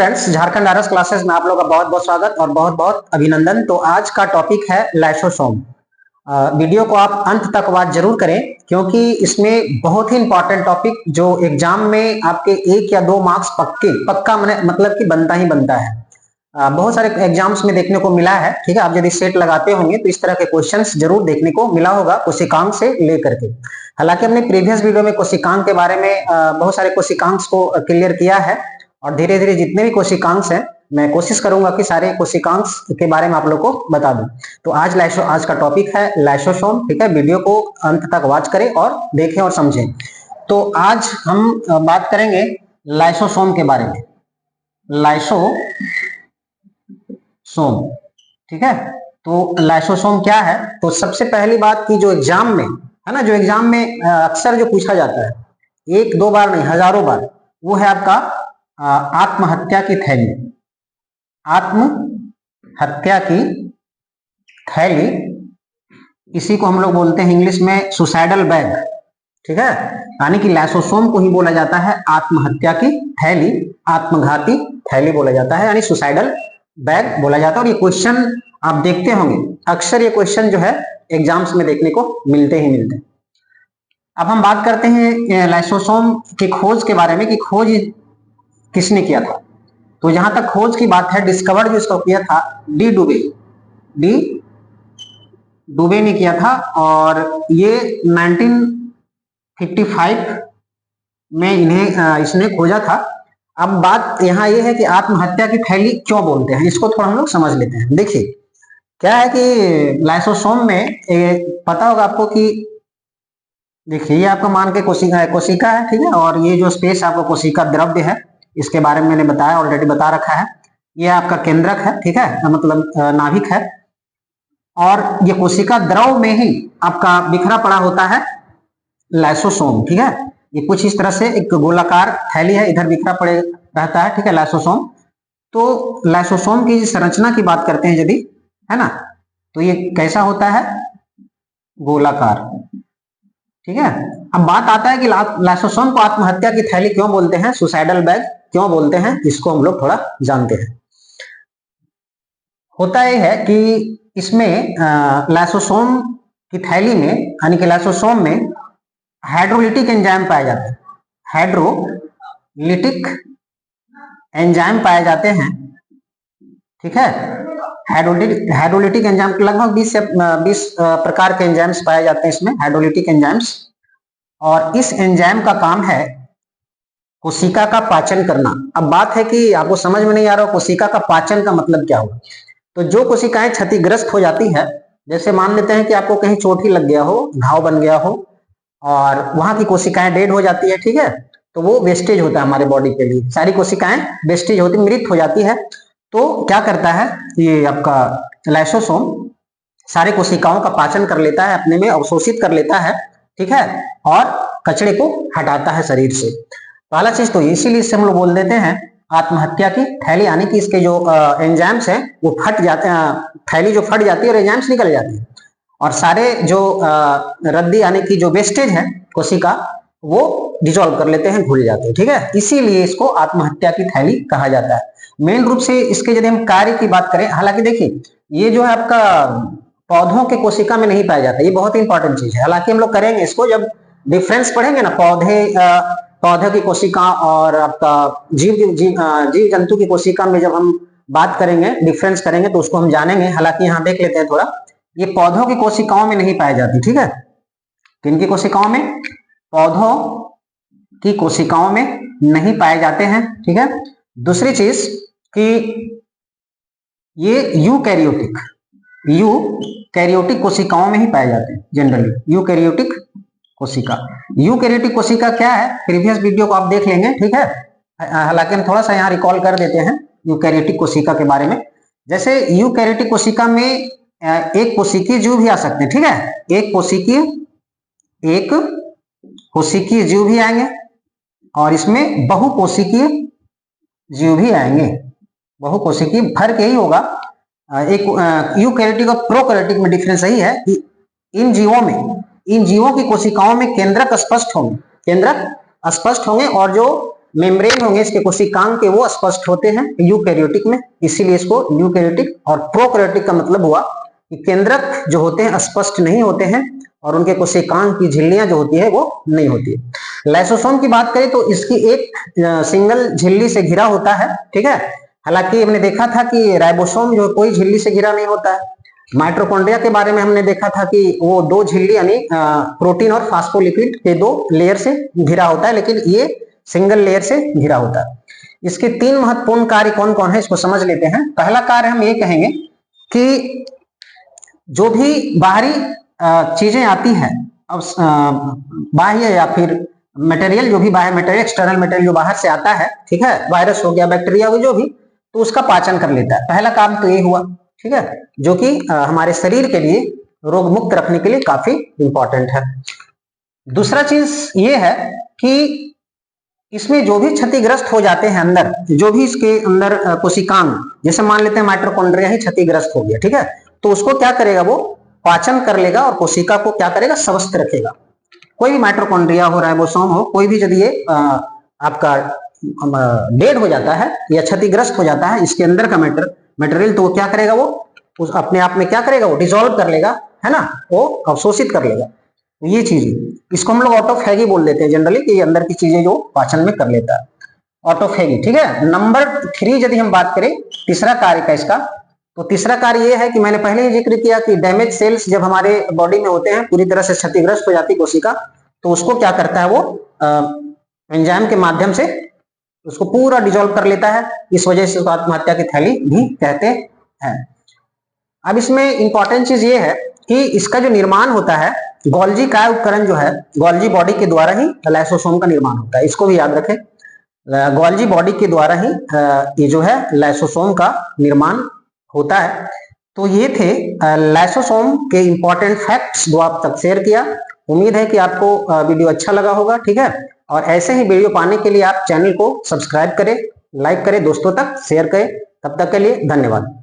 Friends, Jharkhand RS classes में आप लोगों का बहुत बहुत स्वागत और बहुत बहुत अभिनंदन। तो आज का टॉपिक है लाइसोसोम। वीडियो को आप अंत तक वॉच जरूर करें क्योंकि इसमें बहुत ही इंपॉर्टेंट टॉपिक जो एग्जाम में आपके 1 या 2 मार्क्स पक्का मतलब कि बनता ही बनता है। बहुत सारे एग्जाम्स में देखने को मिला है। ठीक है, आप यदि सेट लगाते होंगे तो इस तरह के क्वेश्चंस जरूर देखने को मिला होगा कोशिकांक से लेकर के। हालांकि हमने प्रीवियस वीडियो में कोशिकांक के बारे में बहुत सारे कोशिकांक को क्लियर किया है और धीरे धीरे जितने भी कोशिकांक हैं मैं कोशिश करूंगा कि सारे कोशिकांक के बारे में आप लोग को बता दूं। तो आज का टॉपिक है लाइसोसोम। ठीक है, वीडियो को अंत तक वॉच करें और देखें और समझें। तो आज हम बात करेंगे लाइसोसोम के बारे में। लाइसोसोम, ठीक है। तो लाइसोसोम क्या है? तो सबसे पहली बात की जो एग्जाम में है ना, जो एग्जाम में अक्सर जो पूछा जाता है 1-2 बार नहीं हजारों बार, वो है आपका आत्महत्या की थैली। आत्महत्या की थैली, इसी को हम लोग बोलते हैं इंग्लिश में सुसाइडल बैग। ठीक है, यानी कि लाइसोसोम को ही बोला जाता है आत्महत्या की थैली, आत्मघाती थैली बोला जाता है, यानी सुसाइडल बैग बोला जाता है। और ये क्वेश्चन आप देखते होंगे, अक्सर ये क्वेश्चन जो है एग्जाम्स में देखने को मिलते ही मिलते हैं। अब हम बात करते हैं लाइसोसोम की खोज के बारे में कि खोज किसने किया था। तो जहां तक खोज की बात है, डिस्कवर्ड जो इसको किया था डी डुबे ने किया था और ये 1955 में इसने खोजा था। अब बात यहाँ ये है कि आत्महत्या की थैली क्यों बोलते हैं, इसको थोड़ा हम लोग समझ लेते हैं। देखिए क्या है कि लाइसोसोम में पता होगा आपको कि देखिए ये आपका मान के कोशिका है, ठीक है, और ये जो स्पेस आपको कोशिका द्रव्य है इसके बारे में मैंने बताया, ऑलरेडी बता रखा है। ये आपका केंद्रक है, ठीक है, मतलब नाभिक है, और ये कोशिका द्रव में ही आपका बिखरा पड़ा होता है लाइसोसोम। ठीक है, ये कुछ इस तरह से एक गोलाकार थैली है, इधर बिखरा पड़े रहता है। ठीक है, लाइसोसोम। तो लाइसोसोम की संरचना की बात करते हैं यदि, है ना, तो ये कैसा होता है? गोलाकार। ठीक है, अब बात आता है कि लाइसोसोम को आत्महत्या की थैली क्यों बोलते हैं, सुसाइडल बैग क्यों बोलते हैं, इसको हम लोग थोड़ा जानते हैं। होता यह है कि इसमें लाइसोसोम की थैली में, यानी कि लाइसोसोम में हाइड्रोलिटिक एंजाइम पाए जाते हैं। हाइड्रोलिटिक एंजाइम पाए जाते हैं। ठीक है, हाइड्रोलिटिक एंजाइम लगभग 20 से 20 प्रकार के एंजाइम्स पाए जाते हैं इसमें, हाइड्रोलिटिक एंजाइम्स। और इस एंजाइम का काम है कोशिका का पाचन करना। अब बात है कि आपको समझ में नहीं आ रहा कोशिका का पाचन का मतलब क्या होगा। तो जो कोशिकाएं क्षतिग्रस्त हो जाती है, जैसे मान लेते हैं कि आपको कहीं चोट ही लग गया हो, घाव बन गया हो और वहां की कोशिकाएं डेड हो जाती है, ठीक है, तो वो वेस्टेज होता है हमारे बॉडी के लिए, सारी कोशिकाएं वेस्टेज होती, मृत हो जाती है। तो क्या करता है ये आपका लाइसोसोम, सारे कोशिकाओं का पाचन कर लेता है, अपने में अवशोषित कर लेता है, ठीक है, और कचरे को हटाता है शरीर से। पहला चीज तो इसीलिए इसे हम लोग बोल देते हैं आत्महत्या की थैली, यानी कि इसके जो एंजाइम्स हैं वो फट जाते हैं, थैली जो फट जाती है और एंजाइम्स निकल जाते हैं और सारे जो रद्दी यानी कि जो वेस्टेज है कोशिका वो डिजोल्व कर लेते हैं, घुल जाते हैं। ठीक है, इसीलिए इसको आत्महत्या की थैली कहा जाता है। मेन रूप से इसके यदि हम कार्य की बात करें, हालांकि देखिए ये जो है आपका पौधों के कोशिका में नहीं पाया जाता, ये बहुत ही इंपॉर्टेंट चीज है। हालांकि हम लोग करेंगे इसको जब डिफरेंस पढ़ेंगे ना, पौधे की कोशिका और आपका जीव जंतु की कोशिका में जब हम बात करेंगे, डिफरेंस करेंगे तो उसको हम जानेंगे। हालांकि यहाँ देख लेते हैं थोड़ा, ये पौधों की कोशिकाओं में नहीं पाई जाती। ठीक है, किनकी कोशिकाओं में? पौधों की कोशिकाओं में नहीं पाए जाते हैं। ठीक है, दूसरी चीज कि ये यूकैरियोटिक कोशिकाओं में ही पाए जाते हैं जनरली। यूकैरियोटिक कोशिका क्या है, प्रीवियस वीडियो को आप देख लेंगे। ठीक है, हालांकि हम थोड़ा सा यहाँ रिकॉल कर देते हैं यूकैरियोटिक कोशिका के बारे में। जैसे यूकैरियोटिक कोशिका में एक कोशिकीय जीव भी आ सकते हैं। ठीक है, एक कोशिकीय जीव भी आएंगे और इसमें बहुकोशिकीय जीव भी आएंगे। बहुकोशिकीय फर्क यही होगा, एक यूकैरियोटिक और प्रोकैरियोटिक में डिफरेंस यही है कि इन जीवों की कोशिकाओं में केंद्रक स्पष्ट होंगे और जो मेम्ब्रेन होंगे इसके कोशिकांग के, वो स्पष्ट होते हैं यूकैरियोटिक में, इसीलिए इसको यूकैरियोटिक। और प्रोकैरियोटिक का मतलब हुआ कि केंद्रक जो होते हैं स्पष्ट नहीं होते हैं और उनके कोशिकांग की झिल्लियां जो होती है वो नहीं होती है। लाइसोसोम की बात करें तो इसकी एक सिंगल झिल्ली से घिरा होता है, ठीक है। हालांकि हमने देखा था कि राइबोसोम जो कोई झिल्ली से घिरा नहीं होता है। माइटोकॉन्ड्रिया के बारे में हमने देखा था कि वो दो झिल्ली यानी प्रोटीन और फास्फोलिपिड के दो लेयर से घिरा होता है, लेकिन ये सिंगल लेयर से घिरा होता है। इसके तीन महत्वपूर्ण कार्य कौन कौन है इसको समझ लेते हैं। पहला कार्य हम ये कहेंगे कि जो भी बाहरी चीजें आती हैं, अब बाह्य या फिर मटेरियल, जो भी बाहर मटेरियल, एक्सटर्नल मटेरियल जो बाहर से आता है, ठीक है, वायरस हो गया, बैक्टीरिया हो, जो भी, तो उसका पाचन कर लेता है। पहला काम तो ये हुआ, ठीक है, जो कि हमारे शरीर के लिए रोग मुक्त रखने के लिए काफी इंपॉर्टेंट है। दूसरा चीज ये है कि इसमें जो भी क्षतिग्रस्त हो जाते हैं अंदर, जो भी इसके अंदर कोशिकांग, जैसे मान लेते हैं माइटोकॉन्ड्रिया ही क्षतिग्रस्त हो गया, ठीक है, तो उसको क्या करेगा, वो पाचन कर लेगा और कोशिका को क्या करेगा, स्वस्थ रखेगा। कोई भी माइटोकॉन्ड्रिया हो, राइबोसोम हो, कोई भी यदि ये आपका डेड हो जाता है या क्षतिग्रस्त हो जाता है इसके अंदर का मटेरियल, तो वो क्या करेगा, वो उस अपने आप में क्या करेगा, वो डिसॉल्व कर लेगा, है ना, वो अवशोषित कर लेगा। ये चीज, इसको हम लोग ऑटोफैगी बोल देते हैं जनरली, कि अंदर की चीजें जो पाचन में कर लेता है, ऑटोफैगी, ठीक है। नंबर 3 यदि हम बात करें तीसरा कार्य का इसका, तो तीसरा कार्य ये है कि मैंने पहले ही जिक्र किया कि डैमेज सेल्स जब हमारे बॉडी में होते हैं, पूरी तरह से क्षतिग्रस्त हो जाती कोशिका, तो उसको क्या करता है, वो एंजाइम के माध्यम से उसको पूरा डिसॉल्व कर लेता है। इस वजह से उसको आत्महत्या की थैली भी कहते हैं। अब इसमें इंपॉर्टेंट चीज ये है कि इसका जो निर्माण होता है, गोल्जी काय उपकरण जो है, गोल्जी बॉडी के द्वारा ही लाइसोसोम का निर्माण होता है, इसको भी याद रखें। गोल्जी बॉडी के द्वारा ही ये जो है लाइसोसोम का निर्माण होता है। तो ये थे लाइसोसोम के इंपॉर्टेंट फैक्ट्स जो आप तक शेयर किया। उम्मीद है कि आपको वीडियो अच्छा लगा होगा, ठीक है। और ऐसे ही वीडियो पाने के लिए आप चैनल को सब्सक्राइब करें, लाइक करें, दोस्तों तक शेयर करें। तब तक के लिए धन्यवाद।